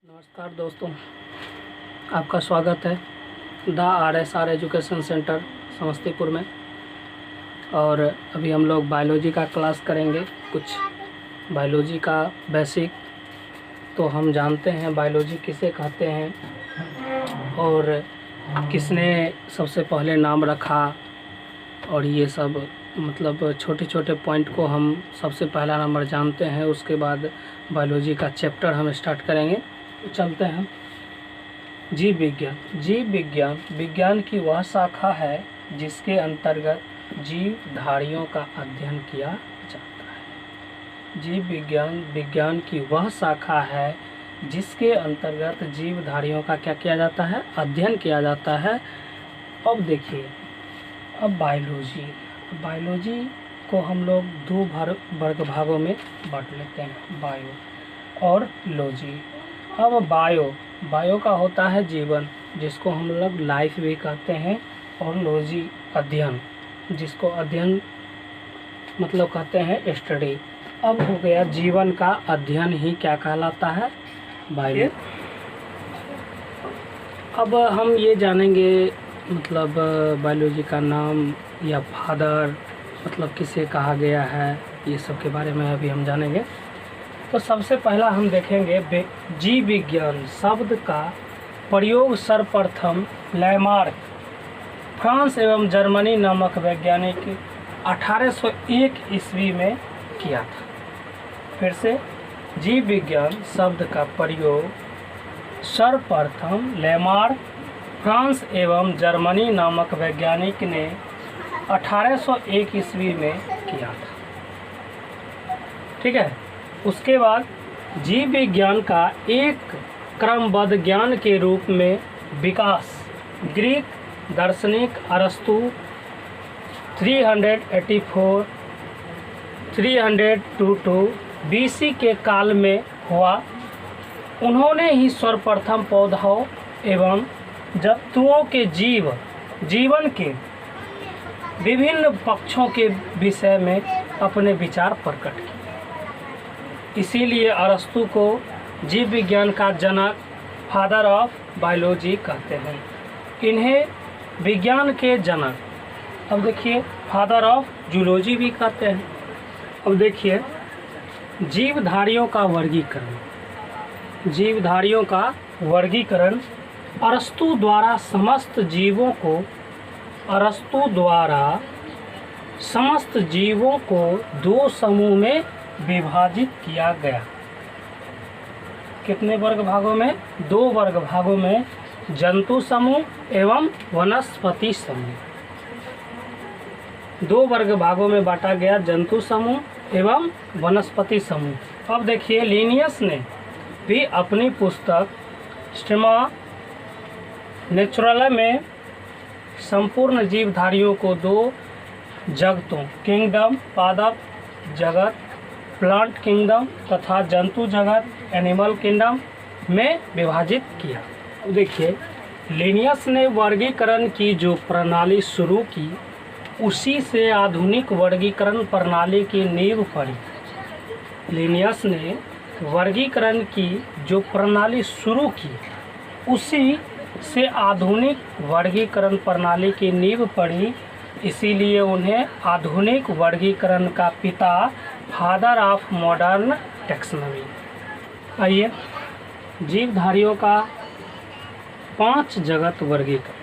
नमस्कार दोस्तों, आपका स्वागत है the RSR education centre Samastipur में। और अभी हम लोग बायोलॉजी का क्लास करेंगे। कुछ बायोलॉजी का बेसिक तो हम जानते हैं, बायोलॉजी किसे कहते हैं और किसने सबसे पहले नाम रखा, और ये सब मतलब छोटे छोटे पॉइंट को हम सबसे पहला नंबर जानते हैं। उसके बाद बायोलॉजी का चैप्टर हम स्टार्ट करेंगे। चलते हैं। जीव विज्ञान। जीव विज्ञान विज्ञान की वह शाखा है जिसके अंतर्गत जीवधारियों का अध्ययन किया जाता है। जीव विज्ञान विज्ञान की वह शाखा है जिसके अंतर्गत जीवधारियों का क्या किया जाता है, अध्ययन किया जाता है। अब देखिए, अब बायोलॉजी को हम लोग दो वर्ग भागों में बांट लेते हैं, बायो और लॉजी। अब बायो का होता है जीवन, जिसको हम लोग लाइफ भी कहते हैं, और लॉजी अध्ययन, जिसको अध्ययन मतलब कहते हैं स्टडी। अब हो गया जीवन का अध्ययन ही क्या कहलाता है, बायो। अब हम ये जानेंगे मतलब बायोलॉजी का नाम या फादर मतलब किसे कहा गया है, ये सब के बारे में अभी हम जानेंगे। तो सबसे पहला हम देखेंगे जीव विज्ञान शब्द का प्रयोग सर्वप्रथम लैमार्क, फ्रांस एवं जर्मनी नामक वैज्ञानिक 1801 ईस्वी में किया था। फिर से, जीव विज्ञान शब्द का प्रयोग सर्वप्रथम लैमार्क, फ्रांस एवं जर्मनी नामक वैज्ञानिक ने 1801 ईस्वी में किया था। ठीक है। उसके बाद जीव विज्ञान का एक क्रमबद्ध ज्ञान के रूप में विकास ग्रीक दार्शनिक अरस्तु 382 BC के काल में हुआ। उन्होंने ही सर्वप्रथम पौधों एवं जंतुओं के जीवन के विभिन्न पक्षों के विषय में अपने विचार प्रकट किए। इसीलिए अरस्तु को जीव विज्ञान का जनक, फादर ऑफ बायोलॉजी कहते हैं। इन्हें विज्ञान के जनक, अब देखिए, फादर ऑफ जूलॉजी भी कहते हैं। अब देखिए, जीवधारियों का वर्गीकरण। जीवधारियों का वर्गीकरण अरस्तु द्वारा समस्त जीवों को दो समूह में विभाजित किया गया। कितने वर्ग भागों में? दो वर्ग भागों में, जंतु समूह एवं वनस्पति समूह। दो वर्ग भागों में बांटा गया, जंतु समूह एवं वनस्पति समूह। अब देखिए, लिनियस ने भी अपनी पुस्तक स्टेमा नेचुरल में संपूर्ण जीवधारियों को दो जगतों, किंगडम पादप जगत प्लांट किंगडम तथा जंतु जगत एनिमल किंगडम में विभाजित किया। देखिए, लिनियस ने वर्गीकरण की जो प्रणाली शुरू की, उसी से आधुनिक वर्गीकरण प्रणाली की नींव पड़ी। लिनियस ने वर्गीकरण की जो प्रणाली शुरू की, उसी से आधुनिक वर्गीकरण प्रणाली की नींव पड़ी। इसीलिए उन्हें आधुनिक वर्गीकरण का पिता, फादर ऑफ मॉडर्न टैक्सोनॉमी। आइए, जीवधारियों का 5 जगत वर्गीकरण,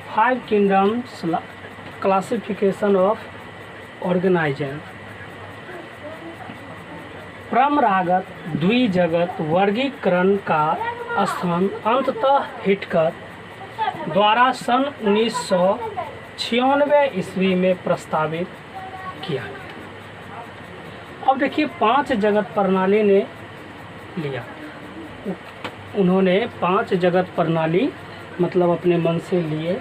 5 किंगडम्स क्लासिफिकेशन ऑफ ऑर्गेनाइजेशन। परंपरागत द्विजगत वर्गीकरण का स्थान अंततः हिटकर द्वारा सन 1996 ईस्वी में प्रस्तावित किया गया। अब देखिए, 5 जगत प्रणाली ने लिया। उन्होंने 5 जगत प्रणाली मतलब अपने मन से लिए।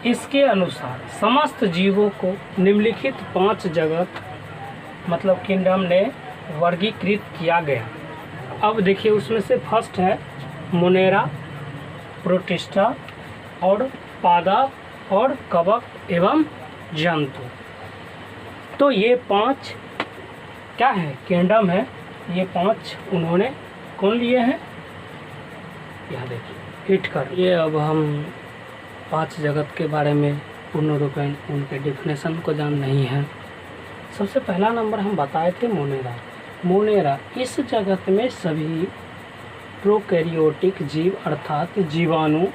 इसके अनुसार समस्त जीवों को निम्नलिखित 5 जगत मतलब किंगडम ने वर्गीकृत किया गया। अब देखिए, उसमें से फर्स्ट है मोनेरा, प्रोटिस्टा और पादप और कवक एवं जंतु। तो ये 5 क्या है, किंगडम है। ये 5 उन्होंने कौन लिए हैं, यह देखिए हिट कर ये। अब हम 5 जगत के बारे में पूर्ण रूपेण उनके डिफिनेशन को जान नहीं है। सबसे पहला नंबर हम बताए थे मोनेरा। मोनेरा इस जगत में सभी प्रोकैरियोटिक जीव अर्थात जीवाणु,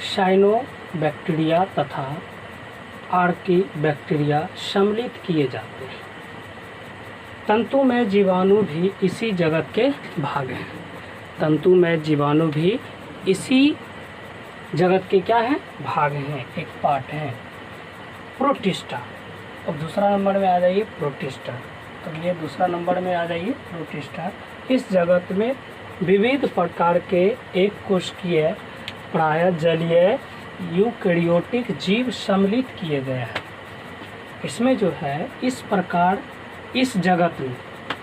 साइनोबैक्टीरिया तथा आर्कीबैक्टीरिया सम्मिलित किए जाते हैं। तंतु में जीवाणु भी इसी जगत के भाग हैं। तंतु में जीवाणु भी इसी जगत के क्या हैं? भाग हैं, एक पार्ट हैं। प्रोटिस्टा। अब दूसरा नंबर में आ जाइए प्रोटिस्टा। तो ये दूसरा नंबर में आ जाइए प्रोटिस्टा। इस जगत में विविध प्रकार के एक कोशिकीय प्रायः जलीय यूकेरियोटिक जीव सम्मिलित किए गए हैं। इसमें जो है इस प्रकार इस जगत में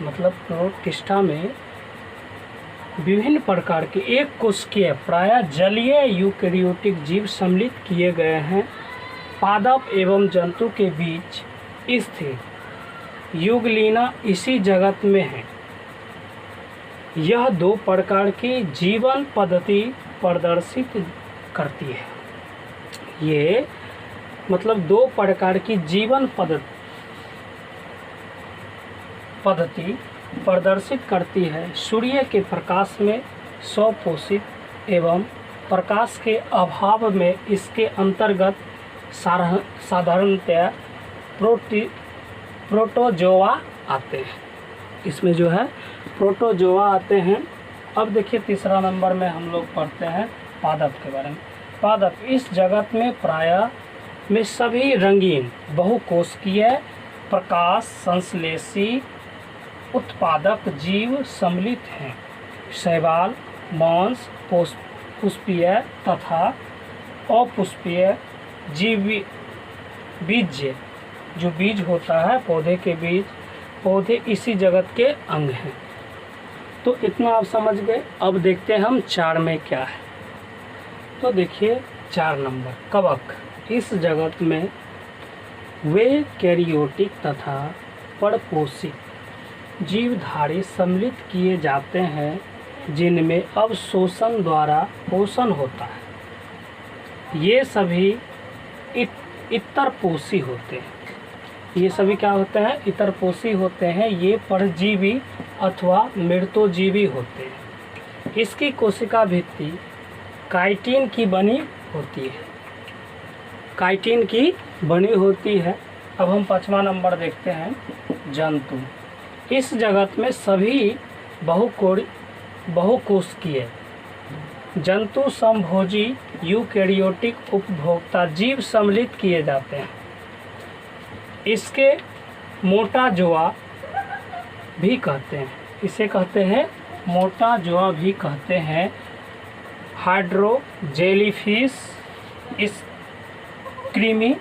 मतलब प्रोटिस्टा में विभिन्न प्रकार के एक कोशिकीय प्रायः जलीय यूकेरियोटिक जीव सम्मिलित किए गए हैं। पादप एवं जंतु के बीच स्थित युगलीना इसी जगत में है। यह 2 प्रकार की जीवन पद्धति प्रदर्शित करती है। ये मतलब 2 प्रकार की जीवन पद्धति प्रदर्शित करती है। सूर्य के प्रकाश में स्वपोषित एवं प्रकाश के अभाव में इसके अंतर्गत साधारणतया प्रोटोजोआ आते हैं। इसमें जो है प्रोटोजोआ आते हैं। अब देखिए तीसरा नंबर में हम लोग पढ़ते हैं पादप के बारे में। पादप इस जगत में प्रायः में सभी रंगीन बहुकोशिकीय प्रकाश संश्लेषी उत्पादक जीव सम्मिलित हैं। शैवाल, मांस, पुष्पीय तथा अपुष्पीय जीव बीज, जो बीज होता है पौधे के बीज, पौधे इसी जगत के अंग हैं। तो इतना आप समझ गए। अब देखते हैं हम 4 में क्या है। तो देखिए 4 नंबर कवक। इस जगत में वे कैरियोटिक तथा परपोषित जीवधारी सम्मिलित किए जाते हैं जिनमें अवशोषण द्वारा पोषण होता है। ये सभी इतरपोषी होते हैं। ये सभी क्या होते हैं? इतरपोषी होते हैं। ये परजीवी अथवा मृतोजीवी होते हैं। इसकी कोशिका भित्ति काइटिन की बनी होती है। काइटिन की बनी होती है। अब हम 5वां नंबर देखते हैं जंतु। इस जगत में सभी बहुकोशिकीय जंतु समभोजी यूकेरियोटिक उपभोक्ता जीव सम्मिलित किए जाते हैं। इसके मोटाजोआ भी कहते हैं। इसे कहते हैं मोटाजोआ भी कहते हैं। हाइड्रो जेलीफिश, इस कृमि,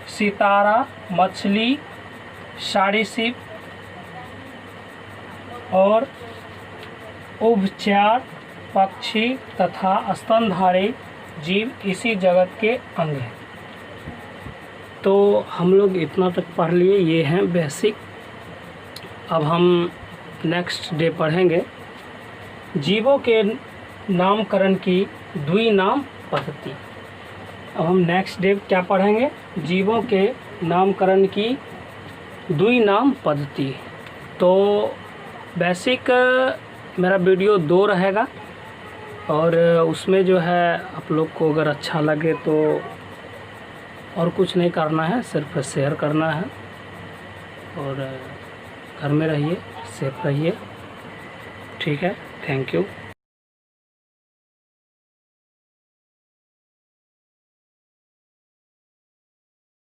सितारा, मछली, सारीसृप और उभयचर पक्षी तथा स्तनधारी जीव इसी जगत के अंग हैं। तो हम लोग इतना तक पढ़ लिए। ये हैं बेसिक। अब हम नेक्स्ट डे पढ़ेंगे जीवों के नामकरण की द्विनाम पद्धति। अब हम नेक्स्ट डे क्या पढ़ेंगे? जीवों के नामकरण की द्विनाम पद्धति। तो बेसिक मेरा वीडियो 2 रहेगा और उसमें जो है आप लोग को अगर अच्छा लगे तो और कुछ नहीं करना है, सिर्फ शेयर करना है। और घर में रहिए, सेफ रहिए। ठीक है, थैंक यू।